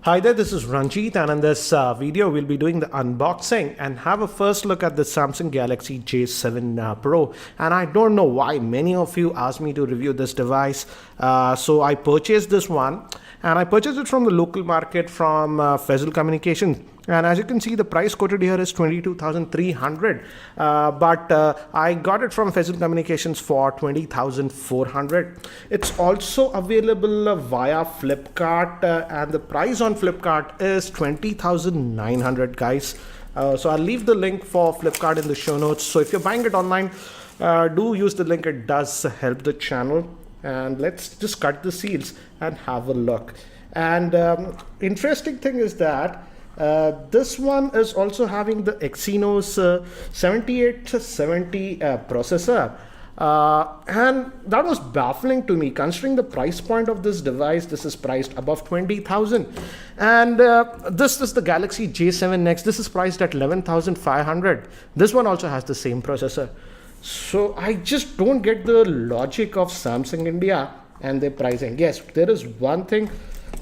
Hi there, this is Ranjit, and in this video we'll be doing the unboxing and have a first look at the Samsung Galaxy J7 Pro. And I don't know why many of you asked me to review this device, so I purchased this one, and I purchased it from the local market from Faisal Communications. And as you can see, the price quoted here is 22,300, but I got it from Faisal Communications for 20,400. It's also available via Flipkart, and the price on Flipkart is 20,900, guys. So I'll leave the link for Flipkart in the show notes. So if you're buying it online, do use the link. It does help the channel. And let's just cut the seals and have a look. And interesting thing is that this one is also having the Exynos 7870 processor, and that was baffling to me considering the price point of this device. This is priced above 20,000, and this is the Galaxy J7 Next. This is priced at 11,500. This one also has the same processor. So I just don't get the logic of Samsung India and their pricing. Yes, there is one thing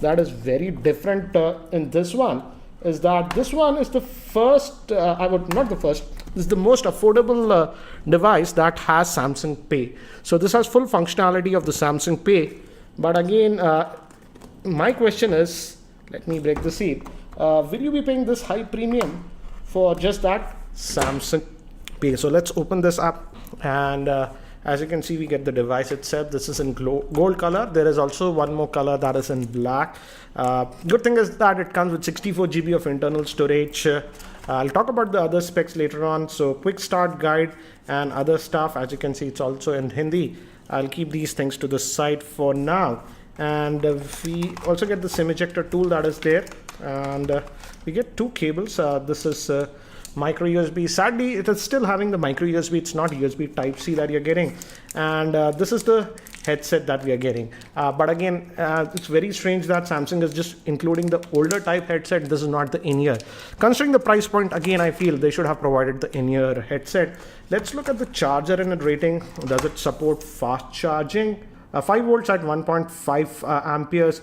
that is very different in this one, is that this one is the first, this is the most affordable device that has Samsung Pay. So this has full functionality of the Samsung Pay. But again, my question is, let me break the seal. Will you be paying this high premium for just that Samsung Pay? So let's open this up, and as you can see, we get the device itself. This is in gold color. There is also one more color that is in black. Good thing is that it comes with 64 GB of internal storage. I'll talk about the other specs later on. So quick start guide and other stuff. As you can see, it's also in Hindi. I'll keep these things to the side for now. And we also get the SIM ejector tool that is there. And we get two cables. This is micro USB. Sadly, it is still having the micro USB. It's not USB type C that you're getting. And this is the headset that we are getting. But again, it's very strange that Samsung is just including the older type headset. This is not the in-ear. Considering the price point, again, I feel they should have provided the in-ear headset. Let's look at the charger and rating. Does it support fast charging? 5 volts at 1.5 amperes,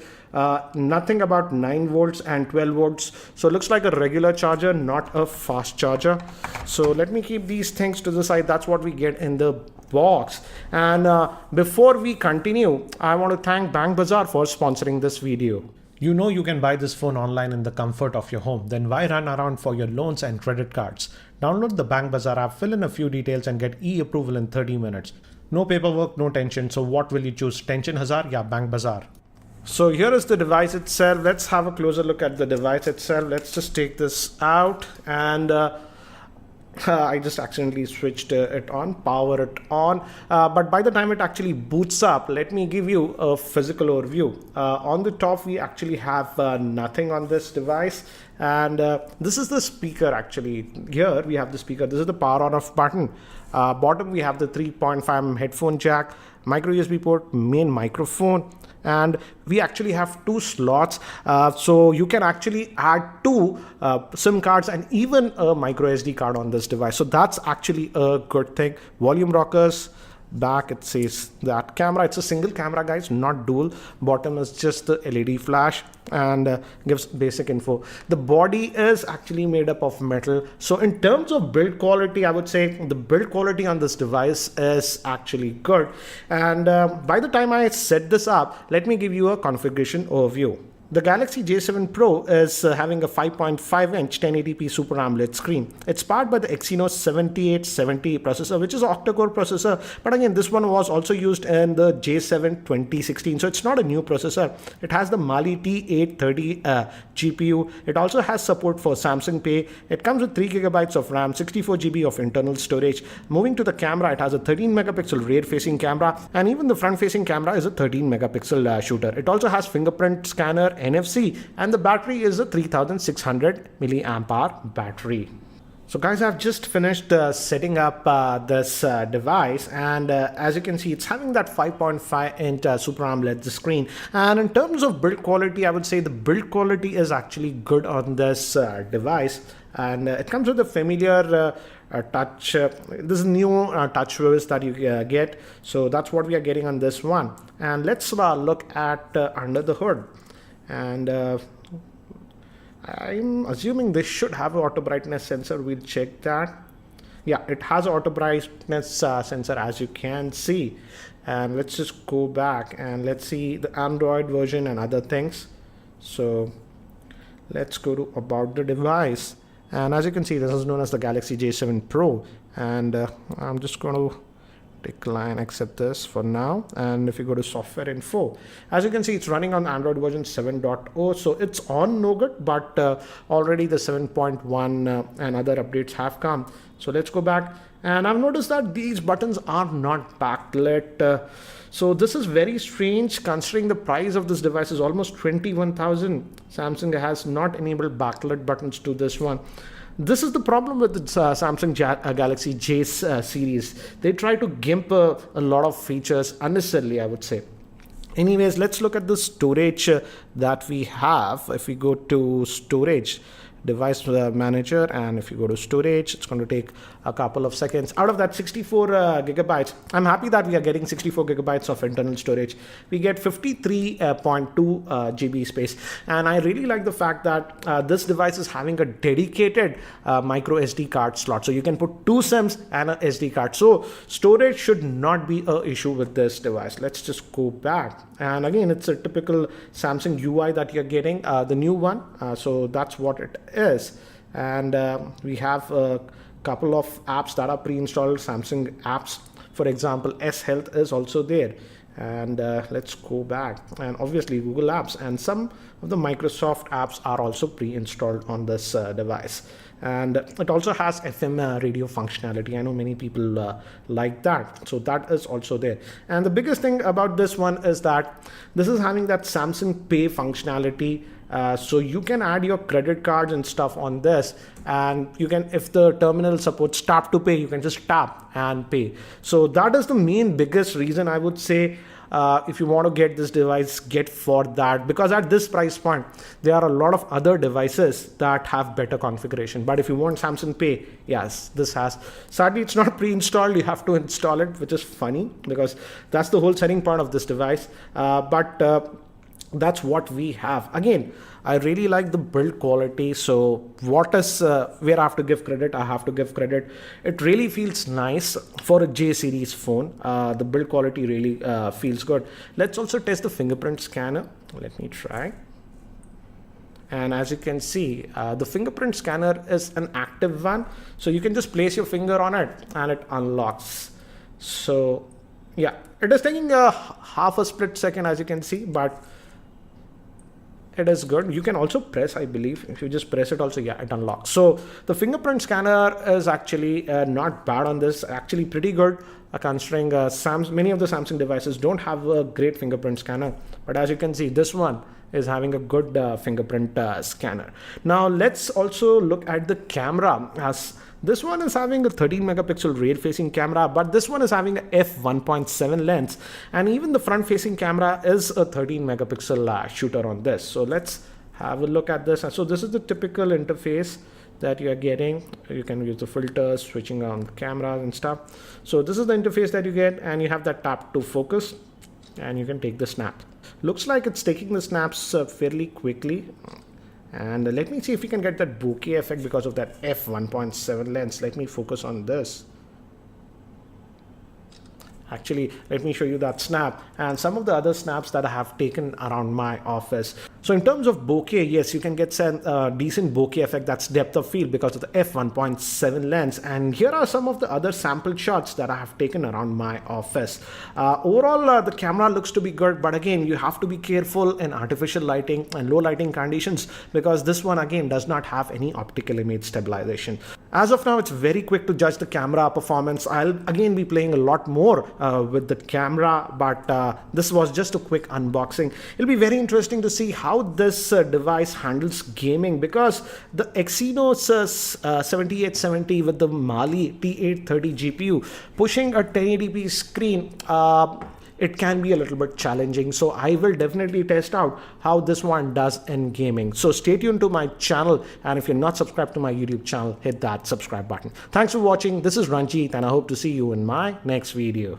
nothing about 9 volts and 12 volts. So it looks like a regular charger, not a fast charger. So let me keep these things to the side. That's what we get in the box. And before we continue, I want to thank Bank Bazaar for sponsoring this video. You know you can buy this phone online in the comfort of your home. Then why run around for your loans and credit cards? Download the Bank Bazaar app, fill in a few details and get e-approval in 30 minutes. No paperwork, no tension. So what will you choose? Tension Hazar ya Bank Bazaar? So here is the device itself. Let's have a closer look at the device itself. Let's just take this out, and I just accidentally switched it on, power it on. But by the time it actually boots up, let me give you a physical overview. On the top, we actually have nothing on this device. And this is the speaker actually. Here we have the speaker. This is the power on off button. Bottom we have the 3.5mm headphone jack, micro USB port, main microphone, and we actually have 2 slots, so you can actually add 2 SIM cards and even a micro SD card on this device. So that's actually a good thing. Volume rockers. Back it says that camera, it's a single camera, guys, not dual. Bottom is just the LED flash, and gives basic info. The body is actually made up of metal. So in terms of build quality, I would say the build quality on this device is actually good. And by the time I set this up, let me give you a configuration overview. The Galaxy J7 Pro is having a 5.5-inch 1080p Super AMOLED screen. It's powered by the Exynos 7870 processor, which is an Octa Core processor. But again, this one was also used in the J7 2016. So it's not a new processor. It has the Mali T830 GPU. It also has support for Samsung Pay. It comes with 3 GB of RAM, 64 GB of internal storage. Moving to the camera, it has a 13 megapixel rear-facing camera, and even the front-facing camera is a 13 megapixel shooter. It also has fingerprint scanner, NFC, and the battery is a 3600 milliamp hour battery. So guys, I've just finished setting up this device, and as you can see, it's having that 5.5-inch Super AMOLED screen. And in terms of build quality, I would say the build quality is actually good on this device. And it comes with a familiar touch. This is new touch wheels that you get. So that's what we are getting on this one. And let's look at under the hood. And I'm assuming this should have an auto brightness sensor. We'll check that. Yeah, it has an auto brightness sensor, as you can see. And let's just go back and let's see the Android version and other things. So let's go to about the device. And as you can see, this is known as the Galaxy J7 Pro. And I'm just going to decline, accept this for now. And if you go to software info, as you can see, it's running on Android version 7.0. So it's on Nougat, but already the 7.1 and other updates have come. So let's go back. And I've noticed that these buttons are not backlit. So this is very strange considering the price of this device is almost 21,000. Samsung has not enabled backlit buttons to this one. This is the problem with the Samsung Galaxy J series. They try to gimp a lot of features unnecessarily, I would say. Anyways, let's look at the storage that we have. If we go to storage, device manager, and if you go to storage, it's going to take a couple of seconds. Out of that 64 gigabytes, I'm happy that we are getting 64 gigabytes of internal storage. We get 53.2 GB space, and I really like the fact that this device is having a dedicated micro SD card slot, so you can put 2 SIMs and a SD card. So storage should not be an issue with this device. Let's just go back, and again, it's a typical Samsung UI that you're getting, the new one. So that's what it is. And we have a couple of apps that are pre-installed Samsung apps. For example, S Health is also there. And let's go back, and obviously Google Apps and some of the Microsoft apps are also pre-installed on this device. And it also has FM radio functionality. I know many people like that, so that is also there. And the biggest thing about this one is that this is having that Samsung Pay functionality. So you can add your credit cards and stuff on this, and you can, if the terminal supports tap to pay, you can just tap and pay. So that is the main biggest reason, I would say, if you want to get this device, get for that, because at this price point there are a lot of other devices that have better configuration. But if you want Samsung Pay, yes, this has. Sadly, it's not pre-installed. You have to install it, which is funny because that's the whole setting part of this device. But that's what we have. Again, I really like the build quality. So what is where I have to give credit, I have to give credit. It really feels nice for a J series phone. The build quality really feels good. Let's also test the fingerprint scanner. Let me try. And as you can see, the fingerprint scanner is an active one, so you can just place your finger on it and it unlocks. So yeah, it is taking a half a split second, as you can see, but it is good. You can also press, I believe, if you just press it also, yeah, it unlocks. So the fingerprint scanner is actually not bad on this, actually pretty good, considering many of the Samsung devices don't have a great fingerprint scanner. But as you can see, this one is having a good fingerprint scanner. Now let's also look at the camera, as this one is having a 13 megapixel rear facing camera, but this one is having a f1.7 lens, and even the front facing camera is a 13 megapixel shooter on this. So let's have a look at this. And so this is the typical interface that you are getting. You can use the filters, switching on the cameras and stuff. So this is the interface that you get, and you have that tap to focus, and you can take the snap. Looks like it's taking the snaps fairly quickly. And let me see if we can get that bokeh effect because of that f1.7 lens. Let me focus on this. Actually, let me show you that snap and some of the other snaps that I have taken around my office. So in terms of bokeh, yes, you can get some decent bokeh effect, that's depth of field, because of the f1.7 lens. And here are some of the other sample shots that I have taken around my office. Overall, the camera looks to be good, but again, you have to be careful in artificial lighting and low lighting conditions, because this one again does not have any optical image stabilization. As of now, it's very quick to judge the camera performance. I'll again be playing a lot more with the camera, but this was just a quick unboxing. It'll be very interesting to see how this device handles gaming, because the Exynos 7870 with the Mali T830 GPU pushing a 1080p screen, it can be a little bit challenging. So I will definitely test out how this one does in gaming. So stay tuned to my channel, and if you're not subscribed to my YouTube channel, hit that subscribe button. Thanks for watching. This is Ranjit, and I hope to see you in my next video.